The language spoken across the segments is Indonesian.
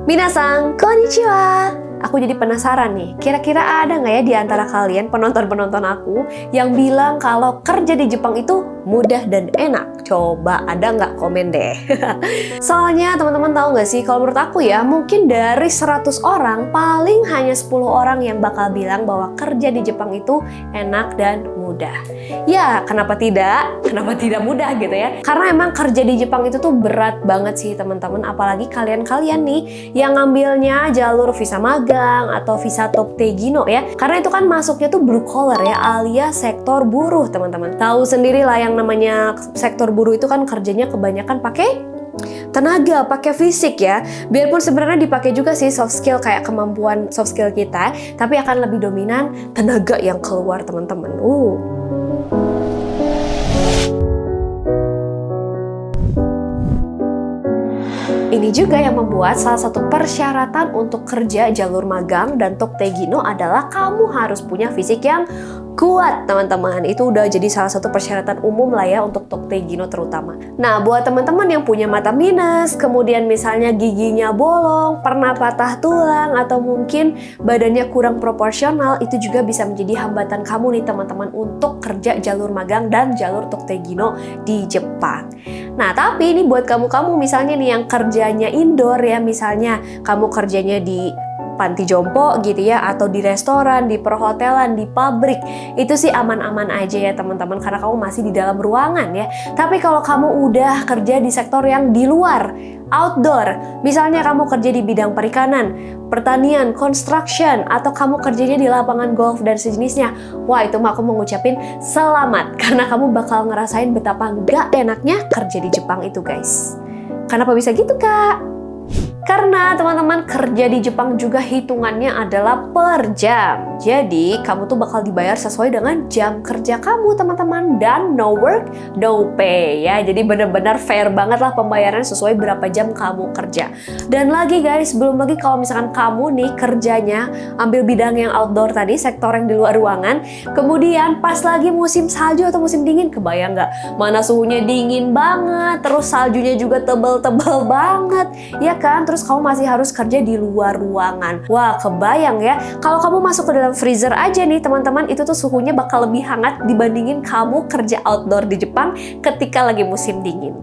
Minasang, konnichiwa! Aku jadi penasaran nih, kira-kira ada nggak ya di antara kalian penonton-penonton aku yang bilang kalau kerja di Jepang itu mudah dan enak? Coba ada nggak komen deh? Soalnya teman-teman tahu nggak sih, kalau menurut aku ya, mungkin dari 100 orang, paling hanya 10 orang yang bakal bilang bahwa kerja di Jepang itu enak dan mudah. Ya, kenapa tidak? Kenapa tidak mudah gitu ya? Karena emang kerja di Jepang itu tuh berat banget sih teman-teman, apalagi kalian-kalian nih yang ngambilnya jalur visa magang atau visa Tokte Gino ya. Karena itu kan masuknya tuh blue collar ya, alias sektor buruh teman-teman. Tahu sendiri lah yang namanya sektor buruh itu kan kerjanya kebanyakan pakai tenaga, pakai fisik ya. Biarpun sebenarnya dipakai juga sih soft skill kayak kemampuan soft skill kita, tapi akan lebih dominan tenaga yang keluar teman-teman. Ini juga yang membuat salah satu persyaratan untuk kerja jalur magang dan Tokte Gino adalah kamu harus punya fisik yang kuat teman-teman. Itu udah jadi salah satu persyaratan umum lah ya untuk Tokte Gino terutama. Nah, buat teman-teman yang punya mata minus, kemudian misalnya giginya bolong, pernah patah tulang, atau mungkin badannya kurang proporsional, itu juga bisa menjadi hambatan kamu nih teman-teman untuk kerja jalur magang dan jalur Tokte Gino di Jepang. Nah, tapi ini buat kamu-kamu misalnya nih yang kerjanya indoor ya, misalnya kamu kerjanya di panti jompo gitu ya, atau di restoran, di perhotelan, di pabrik, itu sih aman-aman aja ya teman-teman, karena kamu masih di dalam ruangan ya. Tapi kalau kamu udah kerja di sektor yang di luar, outdoor, misalnya kamu kerja di bidang perikanan, pertanian, construction, atau kamu kerjanya di lapangan golf dan sejenisnya, wah itu mah aku mau ngucapin selamat, karena kamu bakal ngerasain betapa gak enaknya kerja di Jepang itu guys. Kenapa bisa gitu kak? Karena teman-teman kerja di Jepang juga hitungannya adalah per jam. Jadi kamu tuh bakal dibayar sesuai dengan jam kerja kamu teman-teman, dan no work, no pay ya. Jadi benar-benar fair banget lah pembayaran sesuai berapa jam kamu kerja. Dan lagi guys, belum lagi kalau misalkan kamu nih kerjanya ambil bidang yang outdoor tadi, sektor yang di luar ruangan, kemudian pas lagi musim salju atau musim dingin, kebayang nggak? Mana suhunya dingin banget, terus saljunya juga tebel-tebel banget, ya kan? Terus kamu masih harus kerja di luar ruangan. Wah, kebayang ya. Kalau kamu masuk ke dalam freezer aja nih teman-teman, itu tuh suhunya bakal lebih hangat dibandingin kamu kerja outdoor di Jepang ketika lagi musim dingin.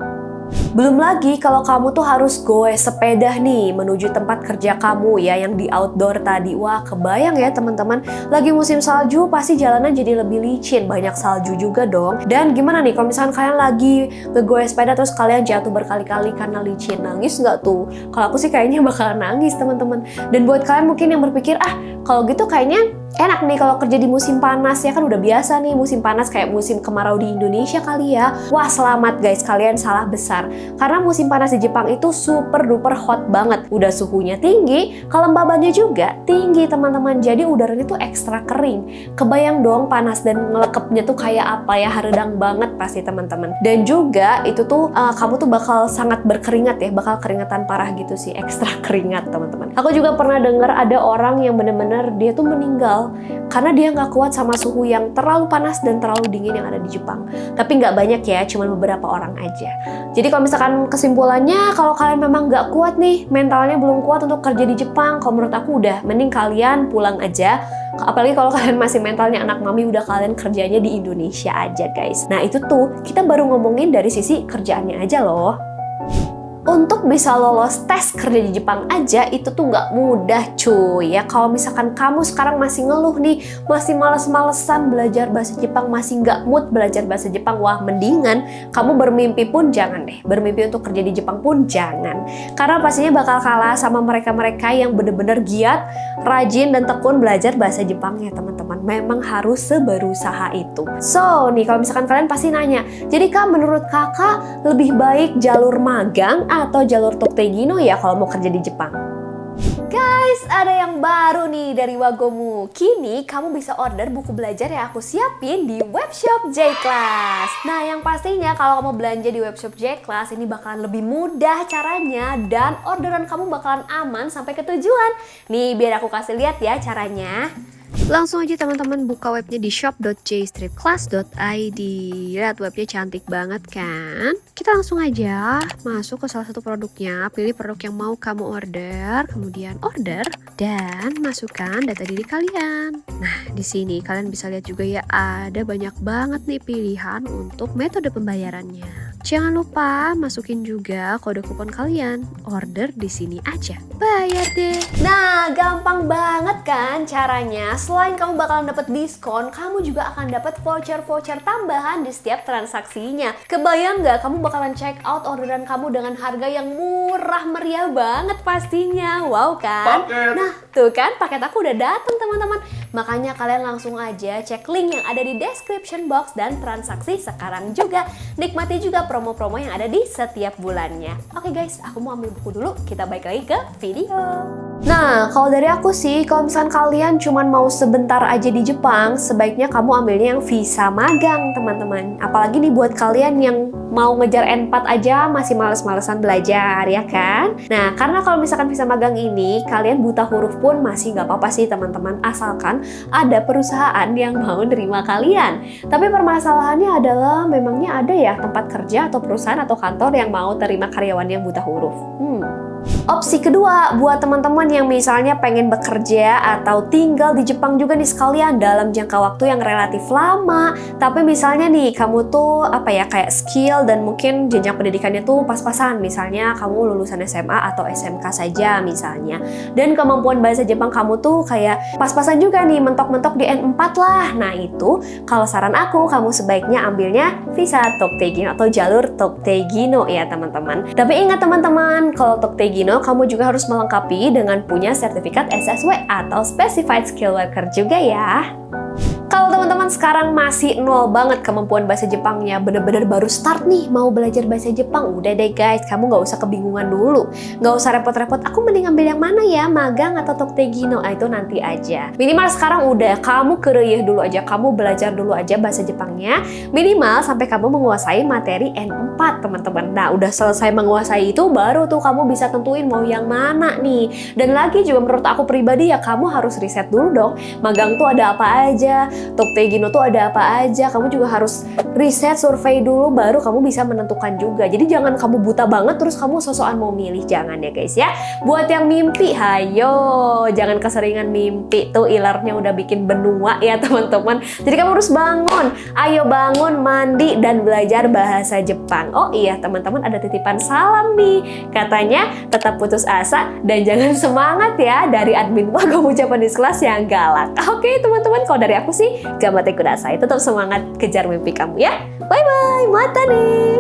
Belum lagi kalau kamu tuh harus goes sepeda nih menuju tempat kerja kamu ya yang di outdoor tadi. Wah, kebayang ya teman-teman, lagi musim salju pasti jalanan jadi lebih licin, banyak salju juga dong. Dan gimana nih kalau misalkan kalian lagi ngegoes sepeda terus kalian jatuh berkali-kali karena licin, nangis nggak tuh? Kalau aku sih kayaknya bakal nangis teman-teman. Dan buat kalian mungkin yang berpikir, kalau gitu kayaknya enak nih kalau kerja di musim panas, ya kan udah biasa nih musim panas kayak musim kemarau di Indonesia kali ya. Wah, selamat guys, kalian salah besar. Karena musim panas di Jepang itu super duper hot banget. Udah suhunya tinggi, kelembabannya juga tinggi teman-teman. Jadi udaranya tuh ekstra kering. Kebayang dong panas dan ngelekepnya tuh kayak apa ya, haredang banget pasti teman-teman. Dan juga itu tuh kamu tuh bakal sangat berkeringat ya, bakal keringatan parah gitu sih, ekstra keringat teman-teman. Aku juga pernah dengar ada orang yang bener-bener dia tuh meninggal karena dia nggak kuat sama suhu yang terlalu panas dan terlalu dingin yang ada di Jepang. Tapi nggak banyak ya, cuma beberapa orang aja. Jadi kalau misalkan kesimpulannya, kalau kalian memang nggak kuat nih, mentalnya belum kuat untuk kerja di Jepang, kalau menurut aku udah mending kalian pulang aja. Apalagi kalau kalian masih mentalnya anak mami, udah kalian kerjanya di Indonesia aja guys. Nah itu tuh kita baru ngomongin dari sisi kerjaannya aja loh. Untuk bisa lolos tes kerja di Jepang aja itu tuh nggak mudah cuy ya. Kalau misalkan kamu sekarang masih ngeluh nih, masih males-malesan belajar bahasa Jepang, masih nggak mood belajar bahasa Jepang, wah mendingan kamu bermimpi pun jangan deh. Bermimpi untuk kerja di Jepang pun jangan. Karena pastinya bakal kalah sama mereka-mereka yang bener-bener giat, rajin, dan tekun belajar bahasa Jepang ya teman-teman. Memang harus seberusaha itu. So nih kalau misalkan kalian pasti nanya, jadi kak menurut kakak lebih baik jalur magang atau jalur Tokte Gino ya kalau mau kerja di Jepang? Guys, ada yang baru nih dari Wagomu. Kini kamu bisa order buku belajar yang aku siapin di webshop J-Class. Nah, yang pastinya kalau kamu belanja di webshop J-Class ini bakalan lebih mudah caranya dan orderan kamu bakalan aman sampai ke tujuan. Nih, biar aku kasih lihat ya caranya. Langsung aja teman-teman buka webnya di shop.jstripclass.id. Lihat webnya cantik banget kan? Kita langsung aja masuk ke salah satu produknya, pilih produk yang mau kamu order, kemudian order dan masukkan data diri kalian. Nah, di sini kalian bisa lihat juga ya, ada banyak banget nih pilihan untuk metode pembayarannya. Jangan lupa masukin juga kode kupon kalian. Order di sini aja. Bayar deh. Nah, gampang banget kan caranya? Selain kamu bakalan dapat diskon, kamu juga akan dapat voucher-voucher tambahan di setiap transaksinya. Kebayang nggak kamu bakalan check out orderan kamu dengan harga yang murah meriah banget pastinya. Wow kan? Nah, tuh kan paket aku udah datang teman-teman. Makanya kalian langsung aja cek link yang ada di description box dan transaksi sekarang juga. Nikmati juga promo-promo yang ada di setiap bulannya. Oke guys, aku mau ambil buku dulu. Kita balik lagi ke video. Nah, kalau dari aku sih, kalau misalkan kalian cuman mau sebentar aja di Jepang, sebaiknya kamu ambilnya yang visa magang, teman-teman. Apalagi nih buat kalian yang mau ngejar N4 aja masih males-malesan belajar, ya kan? Nah, karena kalau misalkan visa magang ini, kalian buta huruf pun masih nggak apa-apa sih, teman-teman. Asalkan ada perusahaan yang mau nerima kalian. Tapi permasalahannya adalah, memangnya ada ya tempat kerja atau perusahaan atau kantor yang mau terima karyawan yang buta huruf? Opsi kedua, buat teman-teman yang misalnya pengen bekerja atau tinggal di Jepang juga nih sekalian dalam jangka waktu yang relatif lama, tapi misalnya nih kamu tuh kayak skill dan mungkin jenjang pendidikannya tuh pas-pasan, misalnya kamu lulusan SMA atau SMK saja misalnya, dan kemampuan bahasa Jepang kamu tuh kayak pas-pasan juga nih, mentok-mentok di N4 lah. Nah itu, kalau saran aku, kamu sebaiknya ambilnya visa Toktegino atau jalur Toktegino ya teman-teman. Tapi ingat teman-teman, kalau Toktegino kamu juga harus melengkapi dengan punya sertifikat SSW atau Specified Skill Worker juga ya. Kalau teman-teman sekarang masih nol banget kemampuan bahasa Jepangnya, bener-bener baru start nih mau belajar bahasa Jepang, udah deh guys, kamu nggak usah kebingungan dulu, nggak usah repot-repot, aku mending ambil yang mana ya, magang atau Toktegino, itu nanti aja. Minimal sekarang udah, kamu kereyeh dulu aja, kamu belajar dulu aja bahasa Jepangnya, minimal sampai kamu menguasai materi N4 teman-teman. Nah udah selesai menguasai itu, baru tuh kamu bisa tentuin mau yang mana nih. Dan lagi juga menurut aku pribadi ya, kamu harus riset dulu dong, magang tuh ada apa aja, Toktegino tuh ada apa aja, kamu juga harus riset, survei dulu, baru kamu bisa menentukan juga. Jadi jangan kamu buta banget terus kamu sosokan mau milih, jangan ya guys ya. Buat yang mimpi, hayo jangan keseringan mimpi, tuh ilarnya udah bikin benua ya teman-teman. Jadi kamu harus bangun, ayo bangun, mandi dan belajar bahasa Jepang. Oh iya teman-teman, ada titipan salam nih, katanya tetap putus asa dan jangan semangat ya, dari admin Wagamu Japanese Class yang galak. Oke teman-teman, kalau dari aku sih, gamate kudasai, tetap semangat kejar mimpi kamu ya. Bye bye, mata nih.